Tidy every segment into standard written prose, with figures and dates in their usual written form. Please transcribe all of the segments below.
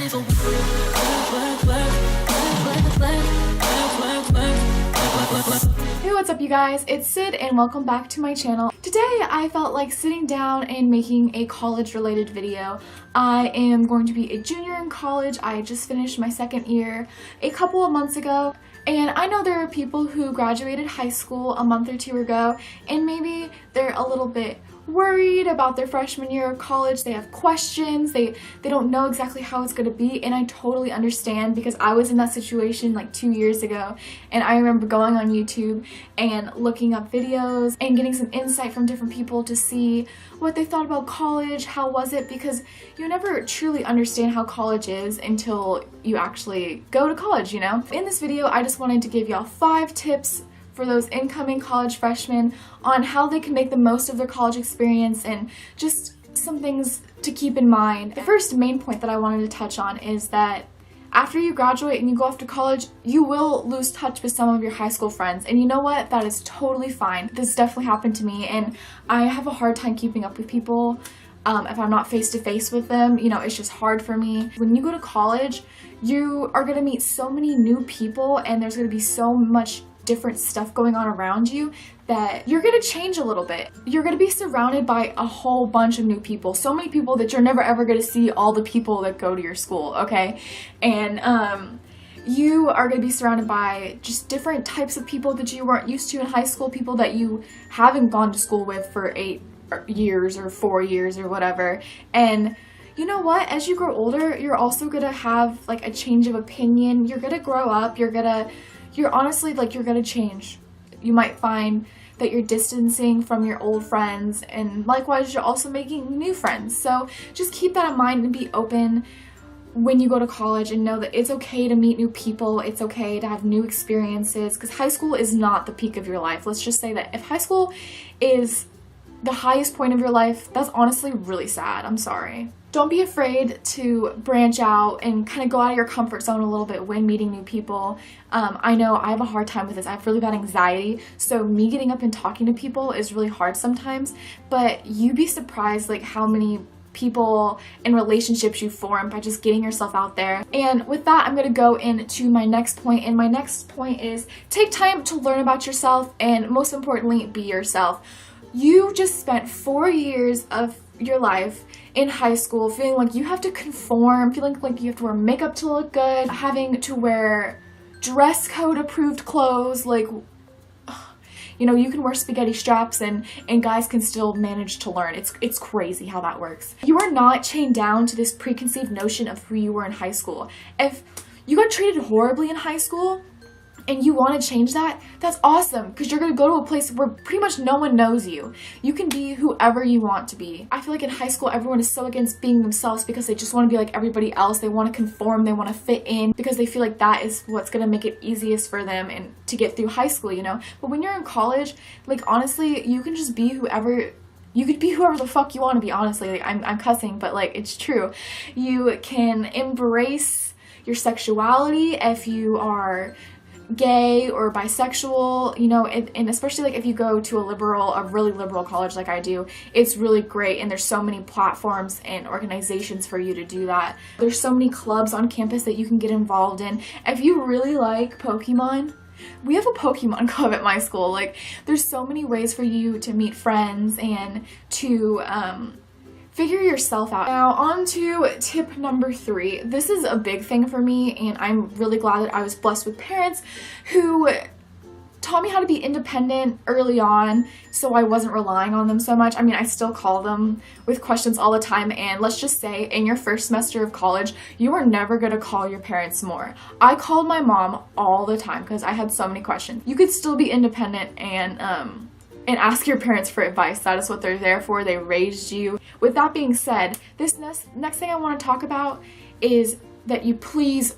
Hey, what's up you guys? It's Sid and welcome back to my channel. Today I felt like sitting down and making a college related video. I am going to be a junior in college. I just finished my second year a couple of months ago. And I know there are people who graduated high school a month or two ago and maybe they're a little bit worried about their freshman year of college. They have questions, they don't know exactly how it's going to be, and I totally understand because I was in that situation like 2 years ago, and I remember going on YouTube and looking up videos and getting some insight from different people to see what they thought about college, how was it, because you never truly understand how college is until you actually go to college, you know? In this video, I just wanted to give y'all 5 tips for those incoming college freshmen on how they can make the most of their college experience and just some things to keep in mind. The first main point that I wanted to touch on is that after you graduate and you go off to college, you will lose touch with some of your high school friends. And you know what? That is totally fine. This definitely happened to me, and I have a hard time keeping up with people. If I'm not face to face with them, you know, it's just hard for me. When you go to college, you are going to meet so many new people and there's going to be so much different stuff going on around you that you're gonna change a little bit. You're gonna be surrounded by a whole bunch of new people, so many people that you're never ever gonna see all the people that go to your school, okay? And you are gonna be surrounded by just different types of people that you weren't used to in high school, people that you haven't gone to school with for 8 years or 4 years or whatever. And you know what? As you grow older, you're also gonna have like a change of opinion. You're gonna grow up. You're honestly, like, you're gonna change. You might find that you're distancing from your old friends, and likewise, you're also making new friends. So just keep that in mind and be open when you go to college, and know that it's okay to meet new people. It's okay to have new experiences, because high school is not the peak of your life. Let's just say that if high school is the highest point of your life, that's honestly really sad. I'm sorry. Don't be afraid to branch out and kind of go out of your comfort zone a little bit when meeting new people. I know I have a hard time with this. I have really bad anxiety, so me getting up and talking to people is really hard sometimes, but you'd be surprised like how many people and relationships you form by just getting yourself out there. And with that, I'm going to go into my next point, and my next point is take time to learn about yourself and, most importantly, be yourself. You just spent 4 years of your life in high school feeling like you have to conform, feeling like you have to wear makeup to look good, having to wear dress code approved clothes, like, you know, you can wear spaghetti straps and guys can still manage to learn. It's crazy how that works. You are not chained down to this preconceived notion of who you were in high school. If you got treated horribly in high school and you want to change that, that's awesome, because you're going to go to a place where pretty much no one knows you. You can be whoever you want to be. I feel like in high school, everyone is so against being themselves because they just want to be like everybody else. They want to conform, they want to fit in because they feel like that is what's going to make it easiest for them and to get through high school, you know? But when you're in college, like, honestly, you can just be whoever. You could be whoever the fuck you want to be, honestly. Like, I'm cussing, but like, it's true. You can embrace your sexuality if you are gay or bisexual, you know, and especially like if you go to a really liberal college like I do, it's really great, and there's so many platforms and organizations for you to do that. There's so many clubs on campus that you can get involved in. If you really like Pokemon, we have a Pokemon club at my school. Like, there's so many ways for you to meet friends and to figure yourself out. Now, on to tip number 3. This is a big thing for me, and I'm really glad that I was blessed with parents who taught me how to be independent early on, so I wasn't relying on them so much. I mean, I still call them with questions all the time, and let's just say in your first semester of college, you are never going to call your parents more. I called my mom all the time because I had so many questions. You could still be independent and ask your parents for advice. That is what they're there for. They raised you. With that being said, this next thing I want to talk about is that you please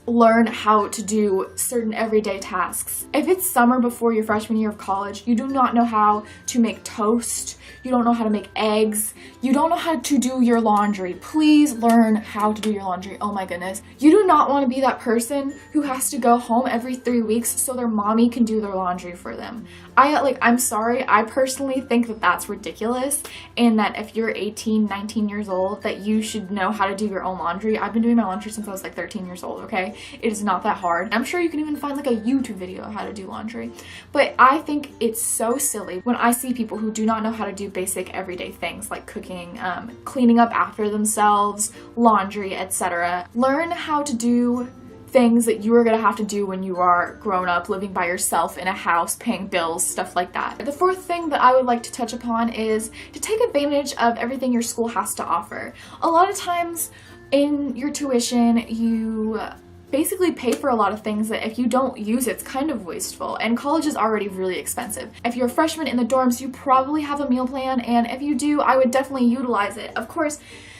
learn how to do certain everyday tasks. If it's summer before your freshman year of college, you do not know how to make toast, you don't know how to make eggs, you don't know how to do your laundry. Please learn how to do your laundry. Oh my goodness. You do not want to be that person who has to go home every 3 weeks so their mommy can do their laundry for them. I'm sorry, I personally think that that's ridiculous, and that if you're 18, 19 years old, that you should know how to do your own laundry. I've been doing doing my laundry since I was like 13 years old, okay? It is not that hard. I'm sure you can even find like a YouTube video of how to do laundry. But I think it's so silly when I see people who do not know how to do basic everyday things like cooking, cleaning up after themselves, laundry, etc. Learn how to do things that you are going to have to do when you are grown up, living by yourself in a house, paying bills, stuff like that. The fourth thing that I would like to touch upon is to take advantage of everything your school has to offer. A lot of times in your tuition, you basically pay for a lot of things that if you don't use, it's kind of wasteful, and college is already really expensive. If you're a freshman in the dorms, you probably have a meal plan, and if you do, I would definitely utilize it. Of course,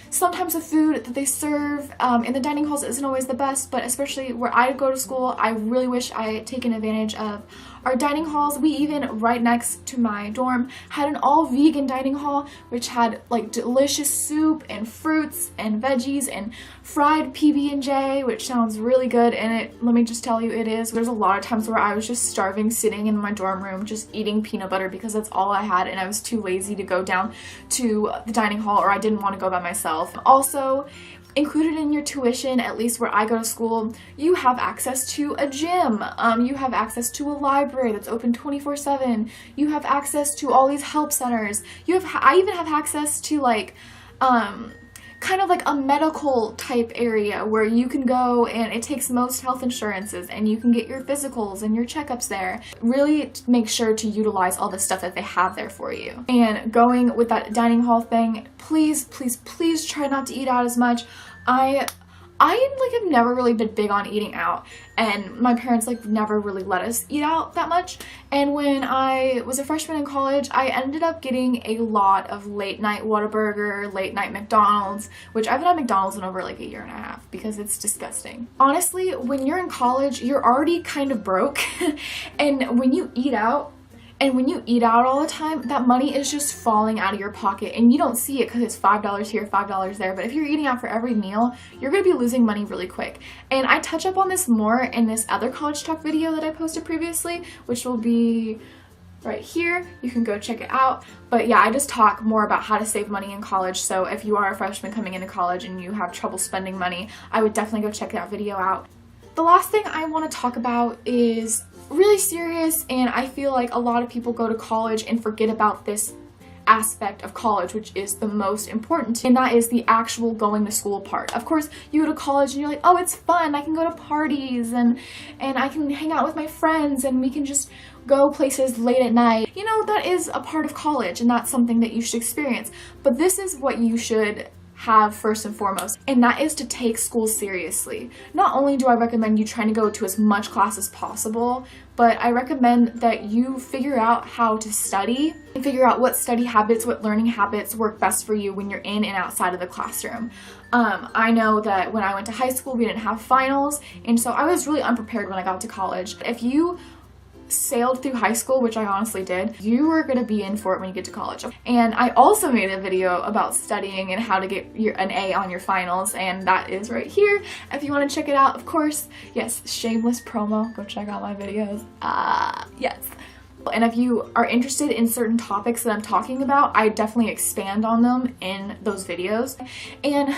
sometimes the food that they serve in the dining halls isn't always the best, but especially where I go to school, I really wish I had taken advantage of our dining halls. We even, right next to my dorm, had an all-vegan dining hall, which had like delicious soup and fruits and veggies and fried PB&J, which sounds really good, and let me just tell you, it is. There's a lot of times where I was just starving, sitting in my dorm room, just eating peanut butter because that's all I had, and I was too lazy to go down to the dining hall, or I didn't want to go by myself. Also, included in your tuition, at least where I go to school, you have access to a gym, you have access to a library that's open 24/7, you have access to all these help centers, I even have access to like kind of like a medical type area where you can go, and it takes most health insurances, and you can get your physicals and your checkups there. Really make sure to utilize all the stuff that they have there for you. And going with that dining hall thing, please, please, please try not to eat out as much. I like have never really been big on eating out, and my parents like never really let us eat out that much. And when I was a freshman in college, I ended up getting a lot of late night Whataburger, late night McDonald's, which I haven't had McDonald's in over like a year and a half because it's disgusting. Honestly, when you're in college, you're already kind of broke, and when you eat out, all the time, that money is just falling out of your pocket, and you don't see it because it's $5 here, $5 there. But if you're eating out for every meal, you're going to be losing money really quick. And I touch up on this more in this other college talk video that I posted previously, which will be right here. You can go check it out. But yeah, I just talk more about how to save money in college. So if you are a freshman coming into college and you have trouble spending money, I would definitely go check that video out. The last thing I want to talk about is really serious, and I feel like a lot of people go to college and forget about this aspect of college, which is the most important, and that is the actual going to school part. Of course, you go to college and you're like, oh, it's fun, I can go to parties and I can hang out with my friends, and we can just go places late at night. You know, that is a part of college, and that's something that you should experience. But this is what you should have first and foremost, and that is to take school seriously. Not only do I recommend you trying to go to as much class as possible, but I recommend that you figure out how to study and figure out what study habits, what learning habits work best for you when you're in and outside of the classroom. I know that when I went to high school, we didn't have finals, and so I was really unprepared when I got to college. If you sailed through high school, which I honestly did, you are going to be in for it when you get to college. And I also made a video about studying and how to get an A on your finals, and that is right here if you want to check it out. Of course, yes, shameless promo, go check out my videos. Yes. And if you are interested in certain topics that I'm talking about, I definitely expand on them in those videos. And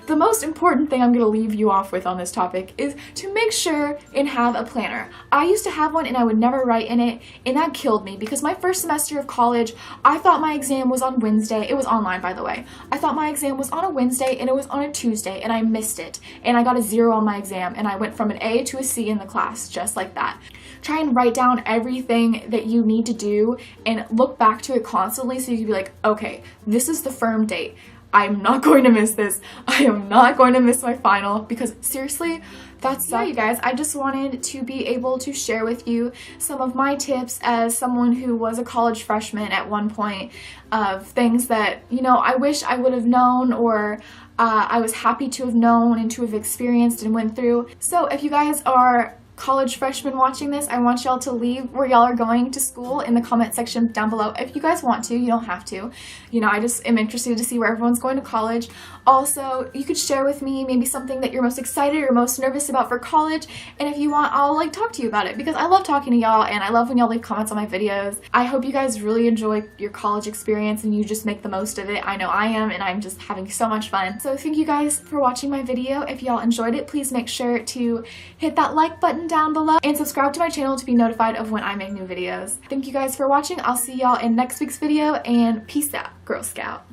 the most important thing I'm going to leave you off with on this topic is to make sure and have a planner. I used to have one and I would never write in it, and that killed me because my first semester of college, I thought my exam was on Wednesday. It was online, by the way. I thought my exam was on a Wednesday and it was on a Tuesday, and I missed it. And I got a 0 on my exam, and I went from an A to a C in the class just like that. Try and write down everything that you need to do and look back to it constantly so you can be like, okay, this is the firm date. I'm not going to miss this. I am not going to miss my final, because seriously, that's yeah, you guys. I just wanted to be able to share with you some of my tips as someone who was a college freshman at one point, of things that, you know, I wish I would have known, or I was happy to have known and to have experienced and went through. So if you guys are college freshmen watching this, I want y'all to leave where y'all are going to school in the comment section down below. If you guys want to, you don't have to. You know, I just am interested to see where everyone's going to college. Also, you could share with me maybe something that you're most excited or most nervous about for college, and if you want, I'll like talk to you about it, because I love talking to y'all and I love when y'all leave comments on my videos. I hope you guys really enjoy your college experience and you just make the most of it. I know I am, and I'm just having so much fun. So thank you guys for watching my video. If y'all enjoyed it, please make sure to hit that like button down below and subscribe to my channel to be notified of when I make new videos. Thank you guys for watching. I'll see y'all in next week's video, and peace out, Girl Scout.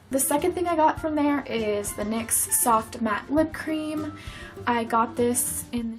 The second thing I got from there is the NYX Soft Matte Lip Cream. I got this in the